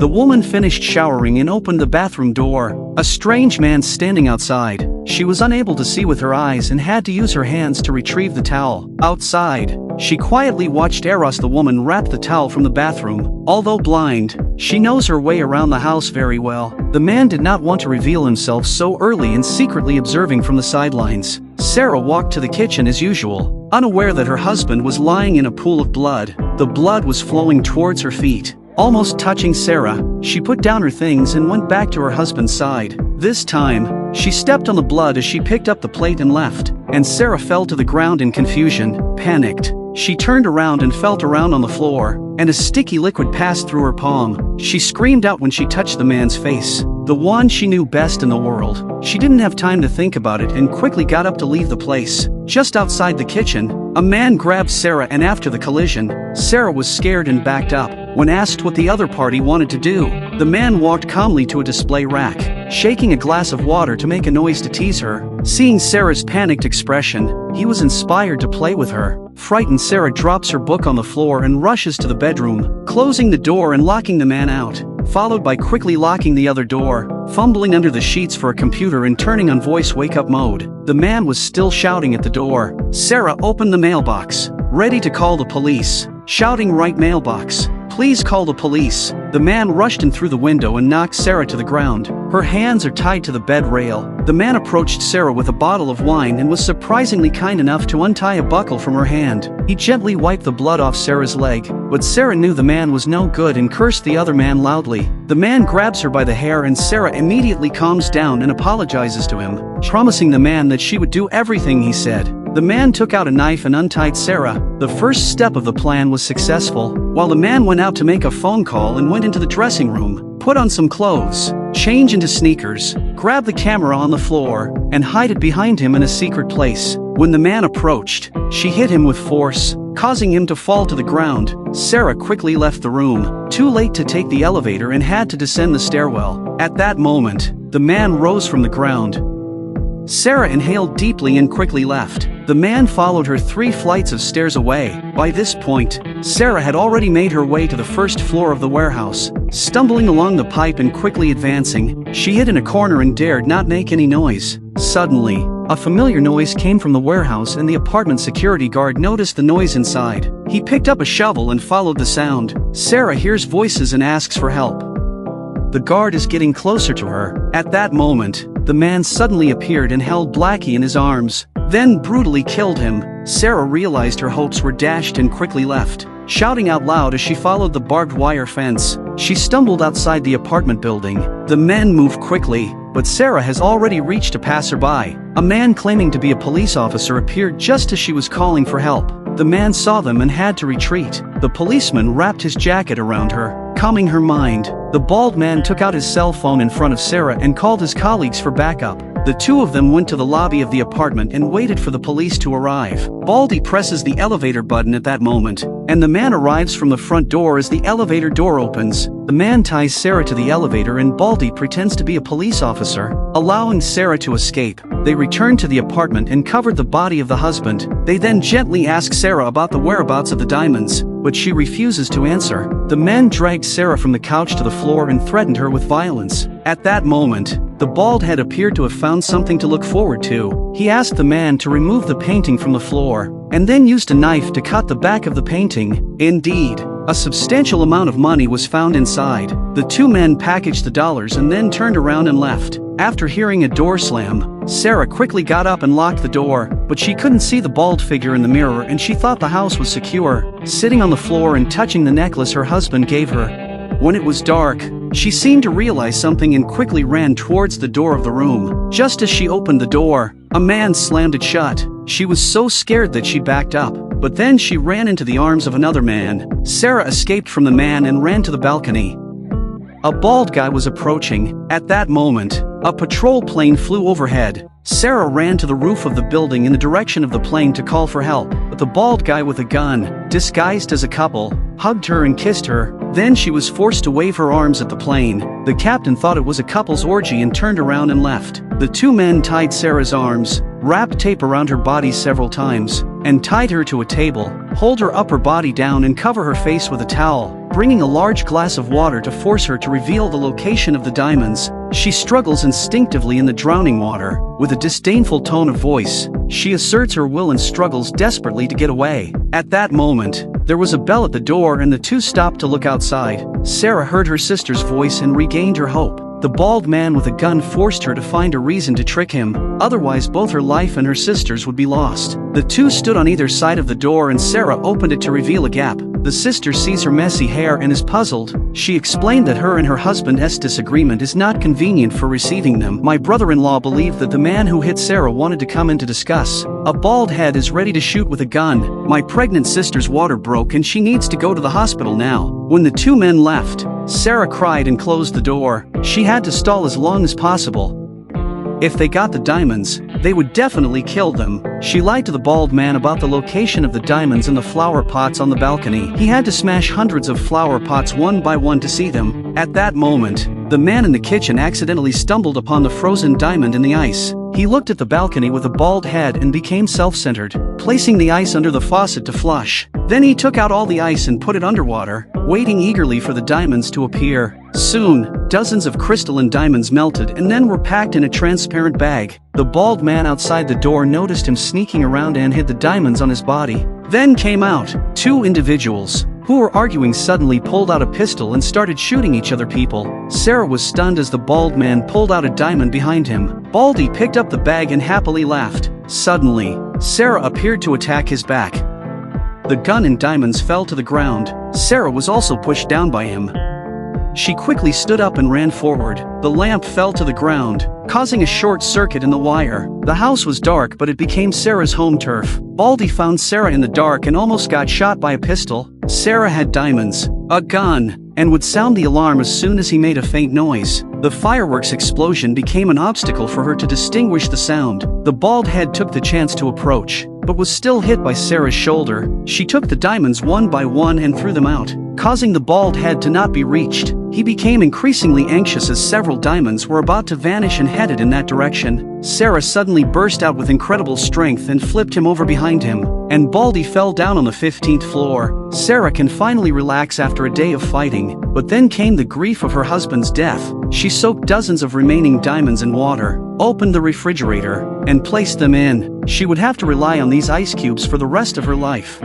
The woman finished showering and opened the bathroom door. A strange man standing outside. She was unable to see with her eyes and had to use her hands to retrieve the towel. Outside, she quietly watched Eros the woman wrap the towel from the bathroom. Although blind, she knows her way around the house very well. The man did not want to reveal himself so early and secretly observing from the sidelines. Sarah walked to the kitchen as usual, unaware that her husband was lying in a pool of blood. The blood was flowing towards her feet. Almost touching Sarah, she put down her things and went back to her husband's side. This time, she stepped on the blood as she picked up the plate and left, and Sarah fell to the ground in confusion. Panicked, she turned around and felt around on the floor, and a sticky liquid passed through her palm. She screamed out when she touched the man's face, the one she knew best in the world. She didn't have time to think about it and quickly got up to leave the place. Just outside the kitchen, a man grabbed Sarah, and after the collision, Sarah was scared and backed up. When asked what the other party wanted to do, the man walked calmly to a display rack, shaking a glass of water to make a noise to tease her. Seeing Sarah's panicked expression, he was inspired to play with her. Frightened, Sarah drops her book on the floor and rushes to the bedroom, closing the door and locking the man out, followed by quickly locking the other door, fumbling under the sheets for a computer and turning on voice wake-up mode. The man was still shouting at the door. Sarah opened the mailbox, ready to call the police, shouting, "Right mailbox, please call the police." The man rushed in through the window and knocked Sarah to the ground. Her hands are tied to the bed rail. The man approached Sarah with a bottle of wine and was surprisingly kind enough to untie a buckle from her hand. He gently wiped the blood off Sarah's leg, but Sarah knew the man was no good and cursed the other man loudly. The man grabs her by the hair and Sarah immediately calms down and apologizes to him, promising the man that she would do everything he said. The man took out a knife and untied Sarah. The first step of the plan was successful, while the man went out to make a phone call and went into the dressing room, put on some clothes, change into sneakers, grab the camera on the floor, and hide it behind him in a secret place. When the man approached, she hit him with force, causing him to fall to the ground. Sarah quickly left the room, too late to take the elevator, and had to descend the stairwell. At that moment, the man rose from the ground. Sarah inhaled deeply and quickly left. The man followed her 3 flights of stairs away. By this point, Sarah had already made her way to the first floor of the warehouse. Stumbling along the pipe and quickly advancing, she hid in a corner and dared not make any noise. Suddenly, a familiar noise came from the warehouse and the apartment security guard noticed the noise inside. He picked up a shovel and followed the sound. Sarah hears voices and asks for help. The guard is getting closer to her. At that moment, the man suddenly appeared and held Blackie in his arms, then brutally killed him. Sarah realized her hopes were dashed and quickly left, shouting out loud as she followed the barbed wire fence. She stumbled outside the apartment building. The men moved quickly, but Sarah has already reached a passerby. A man claiming to be a police officer appeared just as she was calling for help. The man saw them and had to retreat. The policeman wrapped his jacket around her, calming her mind. The bald man took out his cell phone in front of Sarah and called his colleagues for backup. The two of them went to the lobby of the apartment and waited for the police to arrive. Baldy presses the elevator button at that moment, and the man arrives from the front door as the elevator door opens. The man ties Sarah to the elevator and Baldy pretends to be a police officer, allowing Sarah to escape. They return to the apartment and covered the body of the husband. They then gently ask Sarah about the whereabouts of the diamonds, but she refuses to answer. The men dragged Sarah from the couch to the floor and threatened her with violence. At that moment, the bald head appeared to have found something to look forward to. He asked the man to remove the painting from the floor, and then used a knife to cut the back of the painting. Indeed, a substantial amount of money was found inside. The two men packaged the dollars and then turned around and left. After hearing a door slam, Sarah quickly got up and locked the door, but she couldn't see the bald figure in the mirror and she thought the house was secure. Sitting on the floor and touching the necklace her husband gave her. When it was dark, she seemed to realize something and quickly ran towards the door of the room. Just as she opened the door, a man slammed it shut. She was so scared that she backed up, but then she ran into the arms of another man. Sarah escaped from the man and ran to the balcony. A bald guy was approaching. At that moment, a patrol plane flew overhead. Sarah ran to the roof of the building in the direction of the plane to call for help, but the bald guy with a gun, disguised as a couple, hugged her and kissed her. Then she was forced to wave her arms at the plane. The captain thought it was a couple's orgy and turned around and left. The two men tied Sarah's arms, wrapped tape around her body several times, and tied her to a table, hold her upper body down and cover her face with a towel. bringing a large glass of water to force her to reveal the location of the diamonds. She struggles instinctively in the drowning water. With a disdainful tone of voice, she asserts her will and struggles desperately to get away. At that moment, there was a bell at the door and the two stopped to look outside. Sarah heard her sister's voice and regained her hope. The bald man with a gun forced her to find a reason to trick him, otherwise both her life and her sister's would be lost. The two stood on either side of the door and Sarah opened it to reveal a gap. The sister sees her messy hair and is puzzled. She explained that her and her husband's disagreement is not convenient for receiving them. My brother-in-law believed that the man who hit Sarah wanted to come in to discuss. A bald head is ready to shoot with a gun. My pregnant sister's water broke and she needs to go to the hospital now. When the two men left, Sarah cried and closed the door. She had to stall as long as possible. If they got the diamonds, they would definitely kill them. She lied to the bald man about the location of the diamonds in the flower pots on the balcony. He had to smash hundreds of flower pots one by one to see them. At that moment, the man in the kitchen accidentally stumbled upon the frozen diamond in the ice. He looked at the balcony with a bald head and became self-centered, placing the ice under the faucet to flush. Then he took out all the ice and put it underwater, waiting eagerly for the diamonds to appear. Soon, dozens of crystalline diamonds melted and then were packed in a transparent bag. The bald man outside the door noticed him sneaking around and hid the diamonds on his body. Then came out two individuals who were arguing suddenly pulled out a pistol and started shooting each other. People. Sarah was stunned as the bald man pulled out a diamond behind him. Baldy picked up the bag and happily laughed. Suddenly, Sarah appeared to attack his back. The gun and diamonds fell to the ground. Sarah was also pushed down by him. She quickly stood up and ran forward. The lamp fell to the ground, causing a short circuit in the wire. The house was dark, but it became Sarah's home turf. Baldy found Sarah in the dark and almost got shot by a pistol. Sarah had diamonds, a gun, and would sound the alarm as soon as he made a faint noise. The fireworks explosion became an obstacle for her to distinguish the sound. The bald head took the chance to approach, but was still hit by Sarah's shoulder. She took the diamonds one by one and threw them out, causing the bald head to not be reached. He became increasingly anxious as several diamonds were about to vanish and headed in that direction. Sarah suddenly burst out with incredible strength and flipped him over behind him, and Baldy fell down on the 15th floor. Sarah can finally relax after a day of fighting, but then came the grief of her husband's death. She soaked dozens of remaining diamonds in water, opened the refrigerator, and placed them in. She would have to rely on these ice cubes for the rest of her life.